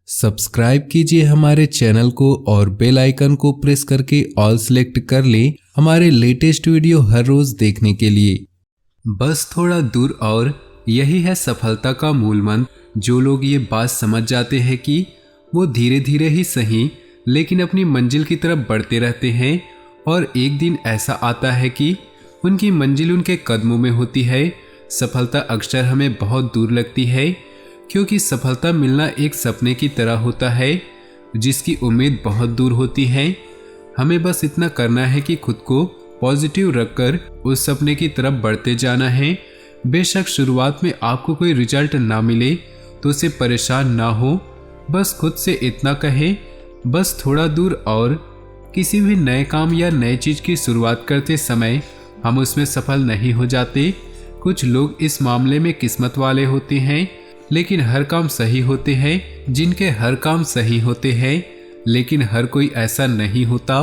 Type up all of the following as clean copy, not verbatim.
Subscribe कीजिए हमारे channel को और बेल आइकन को प्रेस करके ऑल सेलेक्ट कर लें हमारे लेटेस्ट वीडियो हर रोज देखने के लिए। बस थोड़ा दूर और यही है सफलता का मूल मंत्र। जो लोग ये बात समझ जाते हैं कि वो धीरे धीरे ही सही लेकिन अपनी मंजिल की तरफ बढ़ते रहते हैं और एक दिन ऐसा आता है कि उनकी मंजिल उनके कदमों में होती है। सफलता अक्सर हमें बहुत दूर लगती है क्योंकि सफलता मिलना एक सपने की तरह होता है जिसकी उम्मीद बहुत दूर होती है। हमें बस इतना करना है कि खुद को पॉजिटिव रखकर उस सपने की तरफ बढ़ते जाना है। बेशक शुरुआत में आपको कोई रिजल्ट ना मिले तो उसे परेशान ना हो, बस खुद से इतना कहे बस थोड़ा दूर। और किसी भी नए काम या नई चीज की शुरुआत करते समय हम उसमें सफल नहीं हो जाते। कुछ लोग इस मामले में किस्मत वाले होते हैं लेकिन हर काम सही होते हैं, जिनके हर काम सही होते हैं लेकिन हर कोई ऐसा नहीं होता।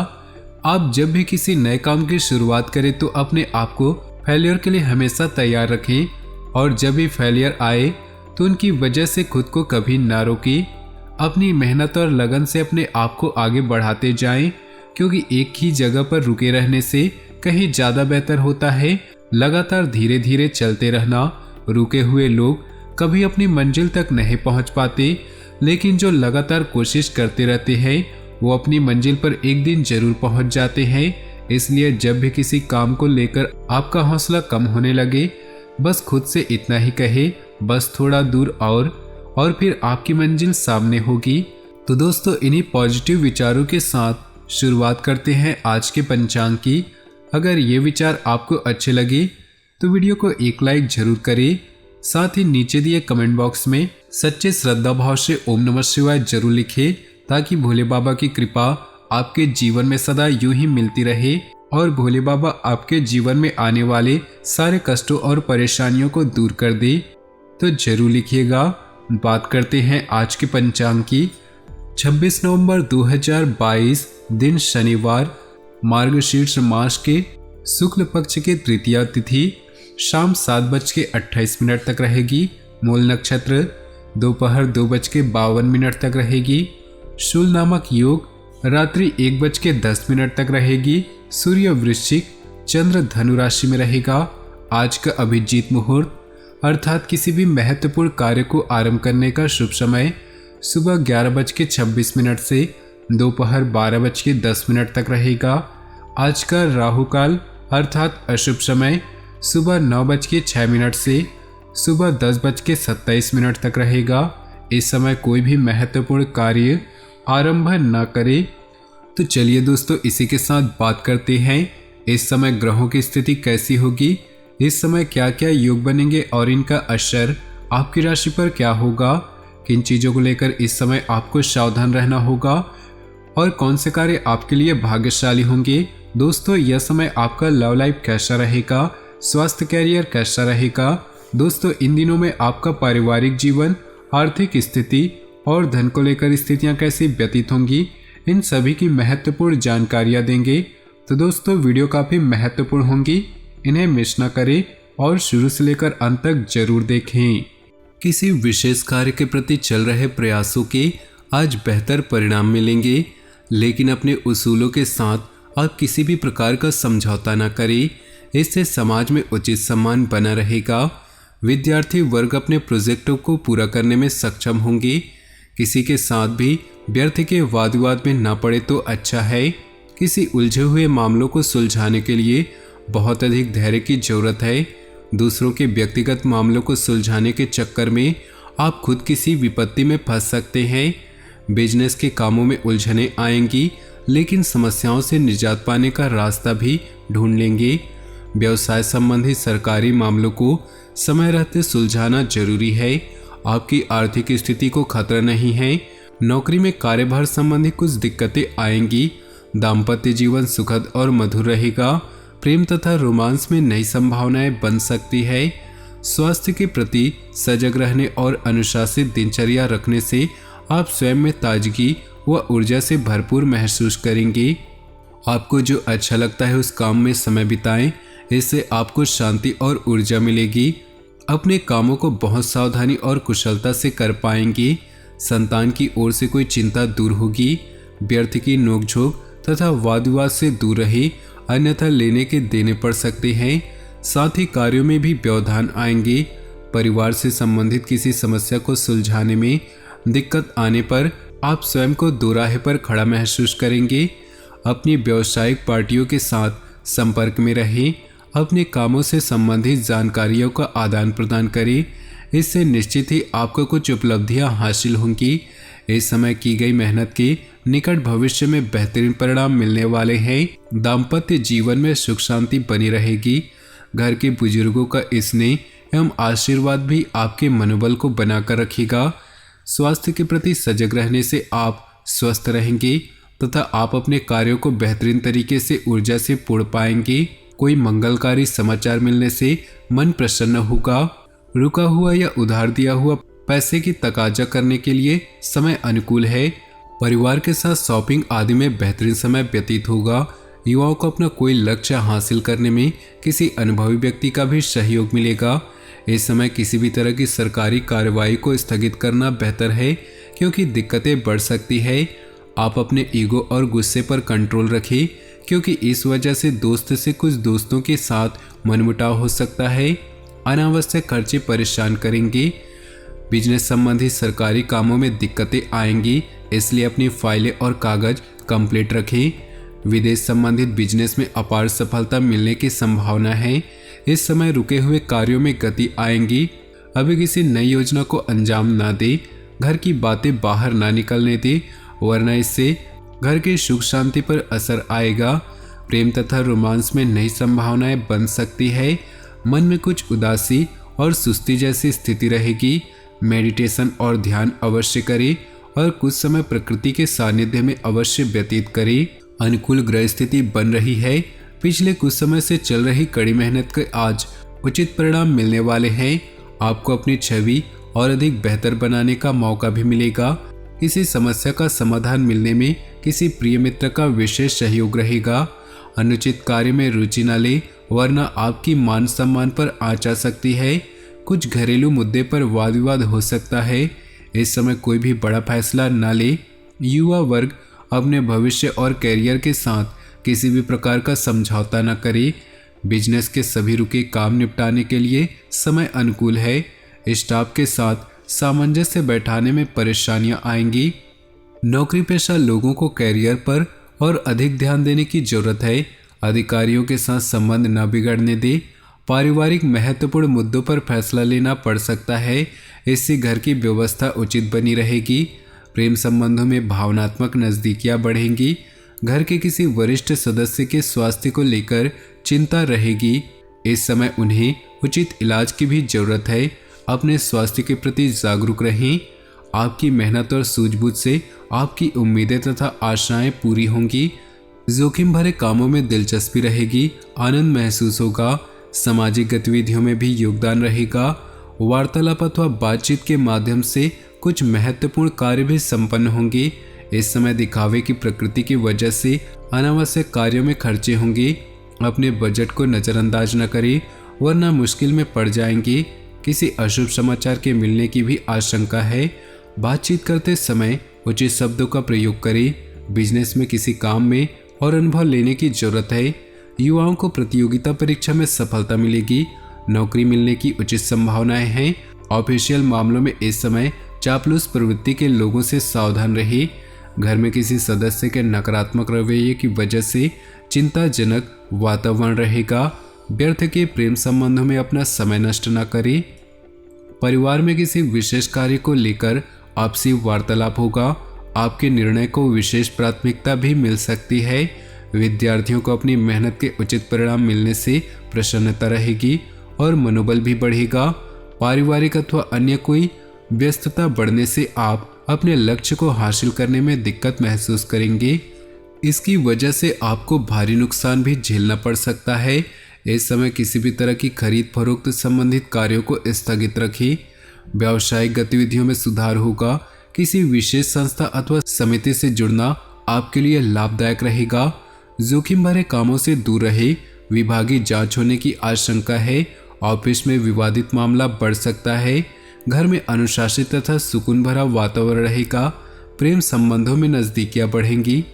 आप जब भी किसी नए काम की शुरुआत करें तो अपने आप को फेलियर के लिए हमेशा तैयार रखें और जब भी फेलियर आए तो उनकी वजह से खुद को कभी ना रोकें। अपनी मेहनत और लगन से अपने आप को आगे बढ़ाते जाएं क्योंकि एक ही जगह पर रुके रहने से कहीं ज़्यादा बेहतर होता है लगातार धीरे धीरे चलते रहना। रुके हुए लोग कभी अपनी मंजिल तक नहीं पहुंच पाते लेकिन जो लगातार कोशिश करते रहते हैं वो अपनी मंजिल पर एक दिन जरूर पहुंच जाते हैं। इसलिए जब भी किसी काम को लेकर आपका हौसला कम होने लगे बस खुद से इतना ही कहे बस थोड़ा दूर और फिर आपकी मंजिल सामने होगी। तो दोस्तों इन्हीं पॉजिटिव विचारों के साथ शुरुआत करते हैं आज के पंचांग की। अगर ये विचार आपको अच्छे लगे तो वीडियो को एक लाइक जरूर करें, साथ ही नीचे दिए कमेंट बॉक्स में सच्चे श्रद्धा भाव से ओम नमः शिवाय जरूर लिखें ताकि भोले बाबा की कृपा आपके जीवन में सदा यूं ही मिलती रहे और भोले बाबा आपके जीवन में आने वाले सारे कष्टों और परेशानियों को दूर कर दे। तो जरूर लिखिएगा। बात करते हैं आज के पंचांग की। 26 नवंबर 2022 दिन शनिवार, मार्गशीर्ष मास के शुक्ल पक्ष के तृतीया तिथि शाम 7:28 तक रहेगी। मूल नक्षत्र दोपहर 2:52 तक रहेगी। शूल नामक योग रात्रि 1:10 तक रहेगी। सूर्य वृश्चिक, चंद्र धनु राशि में रहेगा। आज का अभिजीत मुहूर्त अर्थात किसी भी महत्वपूर्ण कार्य को आरंभ करने का शुभ समय सुबह 11:26 से दोपहर 12:10 तक रहेगा। आज का राहु काल अर्थात अशुभ समय सुबह 9:06 से सुबह 10:27 तक रहेगा। इस समय कोई भी महत्वपूर्ण कार्य आरंभ न करे। तो चलिए दोस्तों इसी के साथ बात करते हैं इस समय ग्रहों की स्थिति कैसी होगी, इस समय क्या क्या योग बनेंगे और इनका असर आपकी राशि पर क्या होगा, किन चीज़ों को लेकर इस समय आपको सावधान रहना होगा और कौन से कार्य आपके लिए भाग्यशाली होंगे। दोस्तों यह समय आपका लव लाइफ कैसा रहेगा, स्वास्थ्य कैरियर कैसा रहेगा। दोस्तों इन दिनों में आपका पारिवारिक जीवन, आर्थिक स्थिति और धन को लेकर स्थितियां कैसी व्यतीत होंगी, इन सभी की महत्वपूर्ण जानकारियां देंगे। तो दोस्तों वीडियो काफ़ी महत्वपूर्ण होंगी, इन्हें मिस न करें और शुरू से लेकर अंत तक जरूर देखें। किसी विशेष कार्य के प्रति चल रहे प्रयासों के आज बेहतर परिणाम मिलेंगे लेकिन अपने उसूलों के साथ आप किसी भी प्रकार का समझौता न करें, इससे समाज में उचित सम्मान बना रहेगा। विद्यार्थी वर्ग अपने प्रोजेक्टों को पूरा करने में सक्षम होंगे। किसी के साथ भी व्यर्थ के वाद विवाद में ना पड़े तो अच्छा है। किसी उलझे हुए मामलों को सुलझाने के लिए बहुत अधिक धैर्य की जरूरत है। दूसरों के व्यक्तिगत मामलों को सुलझाने के चक्कर में आप खुद किसी विपत्ति में फंस सकते हैं। बिजनेस के कामों में उलझनें आएंगी लेकिन समस्याओं से निजात पाने का रास्ता भी ढूंढ लेंगे। व्यवसाय संबंधी सरकारी मामलों को समय रहते सुलझाना जरूरी है। आपकी आर्थिक स्थिति को खतरा नहीं है। नौकरी में कार्यभार संबंधी कुछ दिक्कतें आएंगी। दाम्पत्य जीवन सुखद और मधुर रहेगा। प्रेम तथा रोमांस में नई संभावनाएं बन सकती है। स्वास्थ्य के प्रति सजग रहने और अनुशासित दिनचर्या रखने से आप स्वयं में ताजगी व ऊर्जा से भरपूर महसूस करेंगे। आपको जो अच्छा लगता है उस काम में समय बिताएं, इससे आपको शांति और ऊर्जा मिलेगी। अपने कामों को बहुत सावधानी और कुशलता से कर पाएंगे। संतान की ओर से कोई चिंता दूर होगी। व्यर्थ की नोकझोंक तथा वाद विवाद से दूर रहे, अन्यथा लेने के देने पड़ सकते हैं। साथ ही कार्यों में भी व्यवधान आएंगे। परिवार से संबंधित किसी समस्या को सुलझाने में दिक्कत आने पर आप स्वयं को दोराहे पर खड़ा महसूस करेंगे। अपनी व्यावसायिक पार्टियों के साथ संपर्क में रहें। अपने कामों से संबंधित जानकारियों का आदान प्रदान करें। इससे निश्चित ही आपको कुछ उपलब्धियां हासिल होंगी। इस समय की गई मेहनत के निकट भविष्य में बेहतरीन परिणाम मिलने वाले हैं। दाम्पत्य जीवन में सुख शांति बनी रहेगी। घर के बुजुर्गों का स्नेह एवं आशीर्वाद भी आपके मनोबल को बनाकर रखेगा। स्वास्थ्य के प्रति सजग रहने से आप स्वस्थ रहेंगे तथा आप अपने कार्यों को बेहतरीन तरीके से ऊर्जा से पूर्ण पाएंगे। कोई मंगलकारी समाचार मिलने से मन प्रसन्न होगा। रुका हुआ या उधार दिया हुआ पैसे की तकाजा करने के लिए समय अनुकूल है। परिवार के साथ शॉपिंग आदि में बेहतरीन समय व्यतीत होगा। युवाओं को अपना कोई लक्ष्य हासिल करने में किसी अनुभवी व्यक्ति का भी सहयोग मिलेगा। इस समय किसी भी तरह की सरकारी कार्रवाई को स्थगित करना बेहतर है, क्योंकि दिक्कतें बढ़ सकती है। आप अपने ईगो और गुस्से पर कंट्रोल रखें, क्योंकि इस वजह से दोस्त से कुछ दोस्तों के साथ मनमुटाव हो सकता है। अनावश्यक खर्चे परेशान करेंगे। बिजनेस संबंधी सरकारी कामों में दिक्कतें आएंगी, इसलिए अपनी फाइलें और कागज कंप्लीट रखें। विदेश संबंधित बिजनेस में अपार सफलता मिलने की संभावना है। इस समय रुके हुए कार्यों में गति आएंगी। अभी किसी नई योजना को अंजाम ना दे। घर की बातें बाहर ना निकलने दे, वरना इससे घर की सुख शांति पर असर आएगा। प्रेम तथा रोमांस में नई संभावनाएं बन सकती है। मन में कुछ उदासी और सुस्ती जैसी स्थिति रहेगी। मेडिटेशन और ध्यान अवश्य करें और कुछ समय प्रकृति के सानिध्य में अवश्य व्यतीत करें। अनुकूल ग्रह स्थिति बन रही है। पिछले कुछ समय से चल रही कड़ी मेहनत के आज उचित परिणाम मिलने वाले हैं। आपको अपनी छवि और अधिक बेहतर बनाने का मौका भी मिलेगा। किसी समस्या का समाधान मिलने में किसी प्रिय मित्र का विशेष सहयोग रहेगा। अनुचित कार्य में रुचि न ले, वरना आपकी मान सम्मान पर आंच आ सकती है। कुछ घरेलू मुद्दे पर वाद विवाद हो सकता है। इस समय कोई भी बड़ा फैसला न ले। युवा वर्ग अपने भविष्य और कैरियर के साथ किसी भी प्रकार का समझौता न करे। बिजनेस के सभी रुके काम निपटाने के लिए समय अनुकूल है। स्टाफ के साथ सामंजस्य बैठाने में परेशानियां आएंगी। नौकरी पेशा लोगों को कैरियर पर और अधिक ध्यान देने की जरूरत है। अधिकारियों के साथ संबंध न बिगड़ने दे। पारिवारिक महत्वपूर्ण मुद्दों पर फैसला लेना पड़ सकता है। इससे घर की व्यवस्था उचित बनी रहेगी। प्रेम संबंधों में भावनात्मक नजदीकियां बढ़ेंगी। घर के किसी वरिष्ठ सदस्य के स्वास्थ्य को लेकर चिंता रहेगी। इस समय उन्हें उचित इलाज की भी जरूरत है। अपने स्वास्थ्य के प्रति जागरूक रहें। आपकी मेहनत और सूझबूझ से आपकी उम्मीदें तथा आशाएं पूरी होंगी। जोखिम भरे कामों में दिलचस्पी रहेगी। आनंद महसूस होगा। सामाजिक गतिविधियों में भी योगदान रहेगा। वार्तालाप अथवा बातचीत के माध्यम से कुछ महत्वपूर्ण कार्य भी संपन्न होंगे। इस समय दिखावे की प्रकृति की वजह से अनावश्यक कार्यों में खर्चे होंगे। अपने बजट को नज़रअंदाज न करें, वरना मुश्किल में पड़ जाएंगे। किसी अशुभ समाचार के मिलने की भी आशंका है। बातचीत करते समय उचित शब्दों का प्रयोग करें। बिजनेस में किसी काम में और अनुभव लेने की जरूरत है। युवाओं को प्रतियोगिता परीक्षा में सफलता मिलेगी। नौकरी मिलने की उचित संभावनाएं हैं। ऑफिशियल मामलों में इस समय चापलूस प्रवृत्ति के लोगों से सावधान रहिए। घर में किसी सदस्य के नकारात्मक रवैये की वजह से चिंताजनक वातावरण रहेगा। व्यर्थ के प्रेम संबंधों में अपना समय नष्ट न करें। परिवार में किसी विशेष कार्य को लेकर आपसी वार्तालाप होगा। आपके निर्णय को विशेष प्राथमिकता भी मिल सकती है। विद्यार्थियों को अपनी मेहनत के उचित परिणाम मिलने से प्रसन्नता रहेगी और मनोबल भी बढ़ेगा। पारिवारिक अथवा अन्य कोई व्यस्तता बढ़ने से आप अपने लक्ष्य को हासिल करने में दिक्कत महसूस करेंगे। इसकी वजह से आपको भारी नुकसान भी झेलना पड़ सकता है। इस समय किसी भी तरह की खरीद फरोख्त संबंधित कार्यों को स्थगित रखें। व्यावसायिक गतिविधियों में सुधार होगा। किसी विशेष संस्था अथवा समिति से जुड़ना आपके लिए लाभदायक रहेगा। जोखिम भरे कामों से दूर रहे। विभागीय जांच होने की आशंका है। ऑफिस में विवादित मामला बढ़ सकता है। घर में अनुशासित तथा सुकून भरा वातावरण रहेगा। प्रेम संबंधों में नजदीकियां बढ़ेंगी।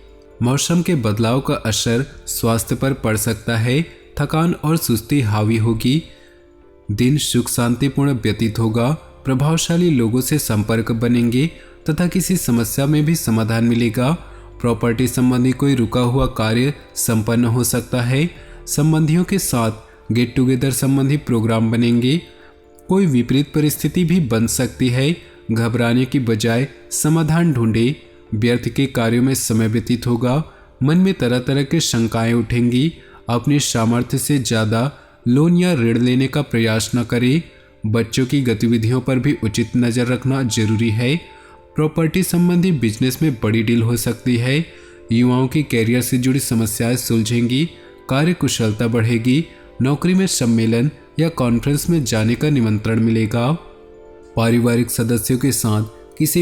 मौसम के बदलाव का असर स्वास्थ्य पर पड़ सकता है। थकान और सुस्ती हावी होगी। दिन सुख शांतिपूर्ण व्यतीत होगा। प्रभावशाली लोगों से संपर्क बनेंगे तथा किसी समस्या में भी समाधान मिलेगा। प्रॉपर्टी संबंधी कोई रुका हुआ कार्य संपन्न हो सकता है। संबंधियों के साथ गेट टुगेदर संबंधी प्रोग्राम बनेंगे। कोई विपरीत परिस्थिति भी बन सकती है। घबराने की बजाय समाधान ढूंढे। व्यर्थ के कार्यों में समय व्यतीत होगा। मन में तरह तरह के शंकाएं उठेंगी। अपनी सामर्थ्य से ज़्यादा लोन या ऋण लेने का प्रयास न करें। बच्चों की गतिविधियों पर भी उचित नज़र रखना जरूरी है। प्रॉपर्टी संबंधी बिजनेस में बड़ी डील हो सकती है। युवाओं की कैरियर से जुड़ी समस्याएं सुलझेंगी। कार्य कुशलता बढ़ेगी। नौकरी में सम्मेलन या कॉन्फ्रेंस में जाने का निमंत्रण मिलेगा। पारिवारिक सदस्यों के साथ किसी